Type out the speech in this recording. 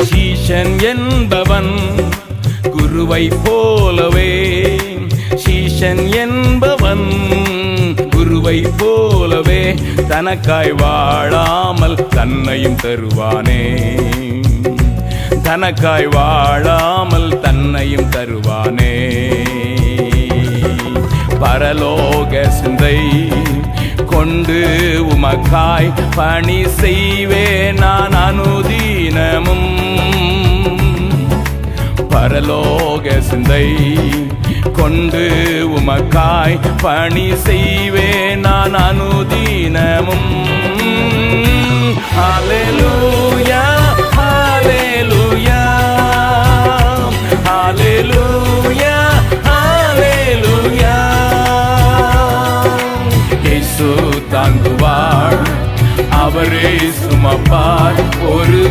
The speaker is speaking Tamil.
சீஷன் என்பவன் குருவை போலவே, சீஷன் என்பவன் குருவை போலவே தனக்காய் வாழாமல் தன்னையும் தருவானே, தனக்காய் வாழாமல் தன்னையும் தருவானே. பரலோக சிந்தை கொண்டு உமக்காய் பணி செய்வே நான் அனுதீனமும். பரலோக சிந்தை கொண்டு உமக்காய் பணி செய்வே நான் அனுதீனமும். ஹல்லேலூயா ஹல்லேலூயா ஹல்லேலூயா ஹல்லேலூயா. இயேசு தாங்குவார், அவரே சுமப்பார், ஒரு